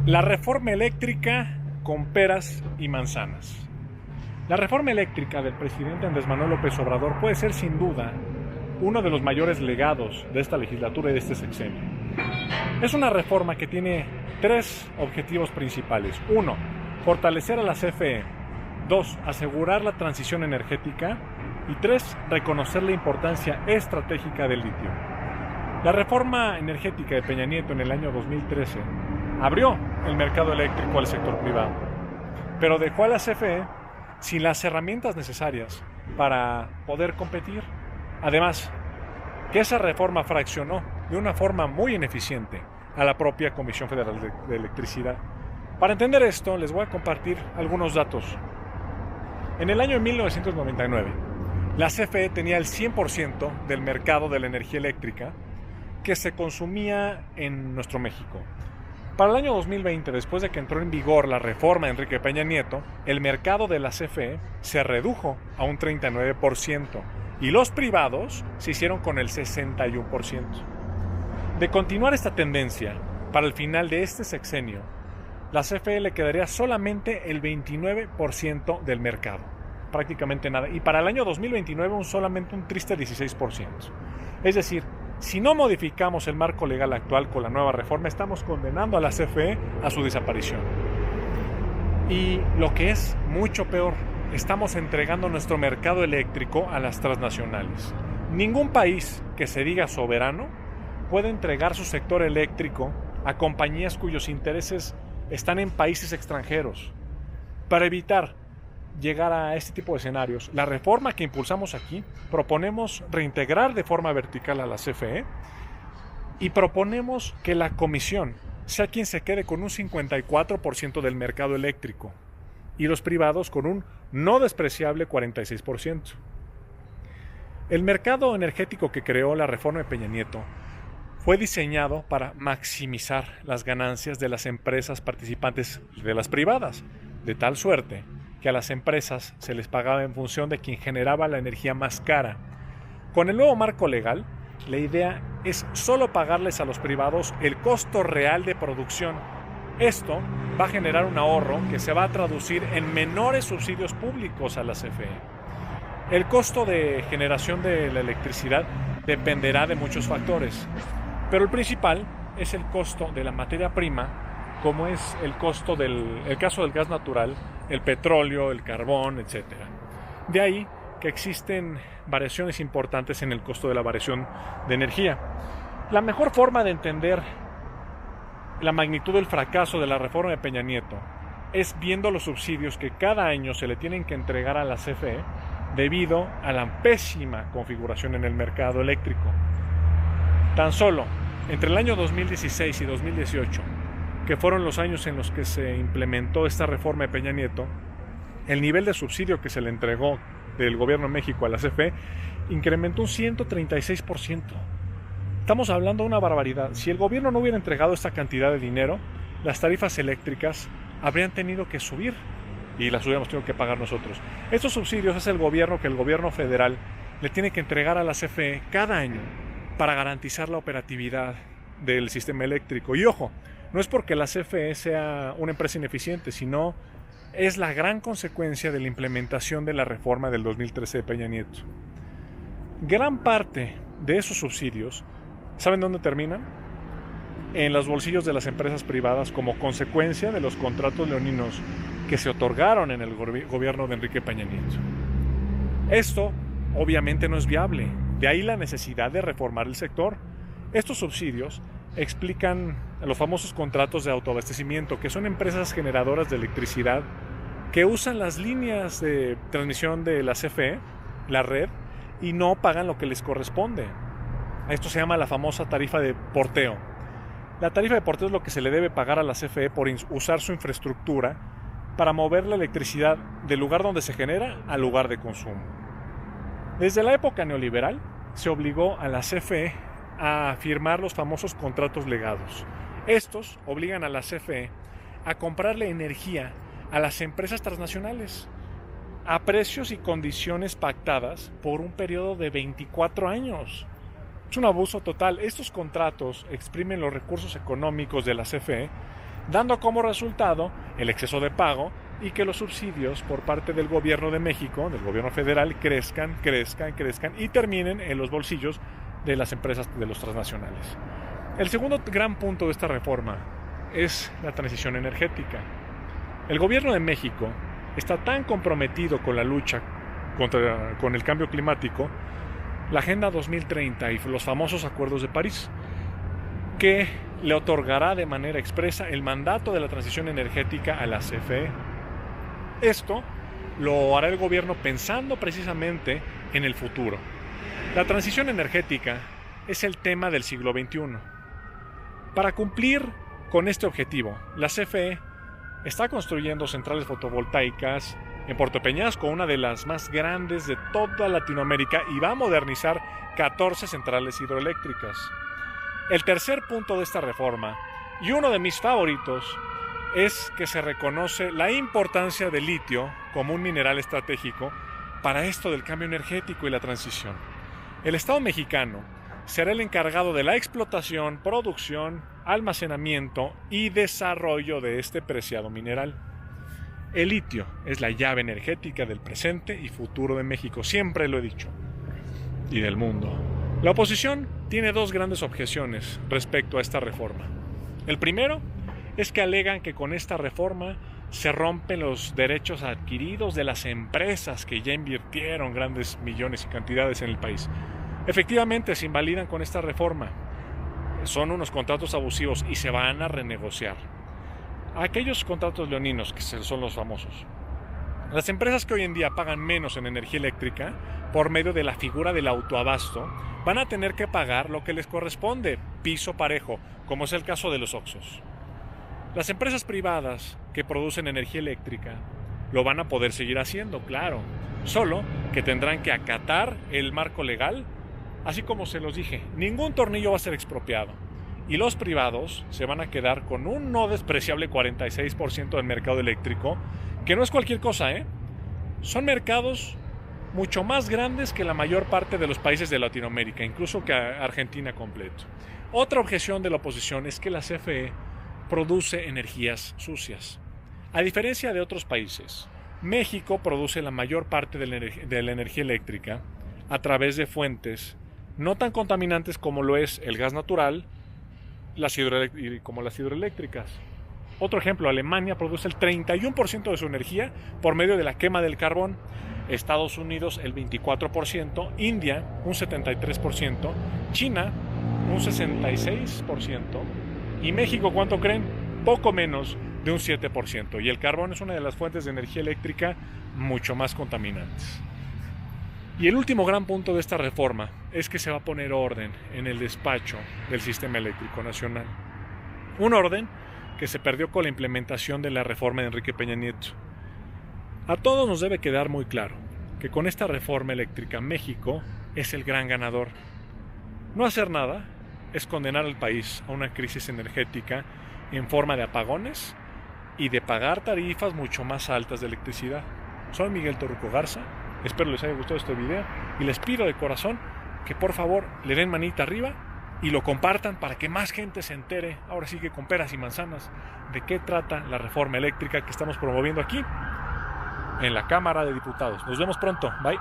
La reforma eléctrica con peras y manzanas. La reforma eléctrica del presidente Andrés Manuel López Obrador puede ser sin duda uno de los mayores legados de esta legislatura y de este sexenio. Es una reforma que tiene tres objetivos principales. Uno, fortalecer a la CFE. Dos, asegurar la transición energética. Y tres, reconocer la importancia estratégica del litio. La reforma energética de Peña Nieto en el año 2013 abrió el mercado eléctrico al sector privado, pero dejó a la CFE sin las herramientas necesarias para poder competir. Además, que esa reforma fraccionó de una forma muy ineficiente a la propia Comisión Federal de Electricidad. Para entender esto, les voy a compartir algunos datos. En el año 1999, la CFE tenía el 100% del mercado de la energía eléctrica que se consumía en nuestro México. Para el año 2020, después de que entró en vigor la reforma de Enrique Peña Nieto, el mercado de la CFE se redujo a un 39% y los privados se hicieron con el 61%. De continuar esta tendencia, para el final de este sexenio, la CFE le quedaría solamente el 29% del mercado, prácticamente nada, y para el año 2029 solamente un triste 16%. Es decir, si no modificamos el marco legal actual con la nueva reforma, estamos condenando a la CFE a su desaparición. Y lo que es mucho peor, estamos entregando nuestro mercado eléctrico a las transnacionales. Ningún país que se diga soberano puede entregar su sector eléctrico a compañías cuyos intereses están en países extranjeros. Para evitar llegar a este tipo de escenarios, la reforma que impulsamos aquí, proponemos reintegrar de forma vertical a la CFE y proponemos que la comisión sea quien se quede con un 54% del mercado eléctrico y los privados con un no despreciable 46%. El mercado energético que creó la reforma de Peña Nieto fue diseñado para maximizar las ganancias de las empresas participantes de las privadas, de tal suerte que a las empresas se les pagaba en función de quien generaba la energía más cara. Con el nuevo marco legal, la idea es solo pagarles a los privados el costo real de producción. Esto va a generar un ahorro que se va a traducir en menores subsidios públicos a la CFE. El costo de generación de la electricidad dependerá de muchos factores, pero el principal es el costo de la materia prima, como es el costo el caso del gas natural, el petróleo, el carbón, etc. De ahí que existen variaciones importantes en el costo de la variación de energía. La mejor forma de entender la magnitud del fracaso de la reforma de Peña Nieto es viendo los subsidios que cada año se le tienen que entregar a la CFE debido a la pésima configuración en el mercado eléctrico. Tan solo entre el año 2016 y 2018, que fueron los años en los que se implementó esta reforma de Peña Nieto, el nivel de subsidio que se le entregó del gobierno de México a la CFE incrementó un 136%. Estamos hablando de una barbaridad. Si el gobierno no hubiera entregado esta cantidad de dinero, las tarifas eléctricas habrían tenido que subir y las hubiéramos tenido que pagar nosotros. Estos subsidios es el gobierno federal le tiene que entregar a la CFE cada año para garantizar la operatividad del sistema eléctrico. Y ojo, no es porque la CFE sea una empresa ineficiente, sino es la gran consecuencia de la implementación de la reforma del 2013 de Peña Nieto. Gran parte de esos subsidios, ¿saben dónde terminan? En los bolsillos de las empresas privadas como consecuencia de los contratos leoninos que se otorgaron en el gobierno de Enrique Peña Nieto. Esto obviamente no es viable, de ahí la necesidad de reformar el sector. Estos subsidios explican los famosos contratos de autoabastecimiento, que son empresas generadoras de electricidad que usan las líneas de transmisión de la CFE, la red, y no pagan lo que les corresponde. Esto se llama la famosa tarifa de porteo. La tarifa de porteo es lo que se le debe pagar a la CFE por usar su infraestructura para mover la electricidad del lugar donde se genera al lugar de consumo. Desde la época neoliberal se obligó a la CFE a firmar los famosos contratos legados. Estos obligan a la CFE a comprarle energía a las empresas transnacionales a precios y condiciones pactadas por un periodo de 24 años. Es un abuso total. Estos contratos exprimen los recursos económicos de la CFE dando como resultado el exceso de pago y que los subsidios por parte del gobierno de México, del gobierno federal, crezcan y terminen en los bolsillos de las empresas de los transnacionales. El segundo gran punto de esta reforma es la transición energética. El gobierno de México está tan comprometido con la lucha con el cambio climático, la Agenda 2030 y los famosos Acuerdos de París, que le otorgará de manera expresa el mandato de la transición energética a la CFE. Esto lo hará el gobierno pensando precisamente en el futuro. La transición energética es el tema del siglo XXI. Para cumplir con este objetivo, la CFE está construyendo centrales fotovoltaicas en Puerto Peñasco, una de las más grandes de toda Latinoamérica, y va a modernizar 14 centrales hidroeléctricas. El tercer punto de esta reforma, y uno de mis favoritos, es que se reconoce la importancia del litio como un mineral estratégico para esto del cambio energético y la transición. El Estado mexicano será el encargado de la explotación, producción, almacenamiento y desarrollo de este preciado mineral. El litio es la llave energética del presente y futuro de México, siempre lo he dicho, y del mundo. La oposición tiene dos grandes objeciones respecto a esta reforma. El primero es que alegan que con esta reforma se rompen los derechos adquiridos de las empresas que ya invirtieron grandes millones y cantidades en el país. Efectivamente, se invalidan con esta reforma. Son unos contratos abusivos y se van a renegociar. Aquellos contratos leoninos, que son los famosos. Las empresas que hoy en día pagan menos en energía eléctrica por medio de la figura del autoabasto van a tener que pagar lo que les corresponde, piso parejo, como es el caso de los Oxxos. Las empresas privadas que producen energía eléctrica lo van a poder seguir haciendo, claro, solo que tendrán que acatar el marco legal, así como se los dije, ningún tornillo va a ser expropiado y los privados se van a quedar con un no despreciable 46% del mercado eléctrico, que no es cualquier cosa, Son mercados mucho más grandes que la mayor parte de los países de Latinoamérica, incluso que Argentina completo. Otra objeción de la oposición es que la CFE produce energías sucias. A diferencia de otros países, México produce la mayor parte de la energía eléctrica a través de fuentes no tan contaminantes como lo es el gas natural, como las hidroeléctricas. Otro ejemplo, Alemania produce el 31% de su energía por medio de la quema del carbón, Estados Unidos el 24%, India un 73%, China un 66%, y México, ¿cuánto creen? Poco menos de un 7%, y el carbón es una de las fuentes de energía eléctrica mucho más contaminantes. Y el último gran punto de esta reforma es que se va a poner orden en el despacho del sistema eléctrico nacional. Un orden que se perdió con la implementación de la reforma de Enrique Peña Nieto. A todos nos debe quedar muy claro que con esta reforma eléctrica México es el gran ganador. No hacer nada es condenar al país a una crisis energética en forma de apagones y de pagar tarifas mucho más altas de electricidad. Soy Miguel Torruco Garza, espero les haya gustado este video y les pido de corazón que por favor le den manita arriba y lo compartan para que más gente se entere, ahora sí que con peras y manzanas, de qué trata la reforma eléctrica que estamos promoviendo aquí en la Cámara de Diputados. Nos vemos pronto, bye.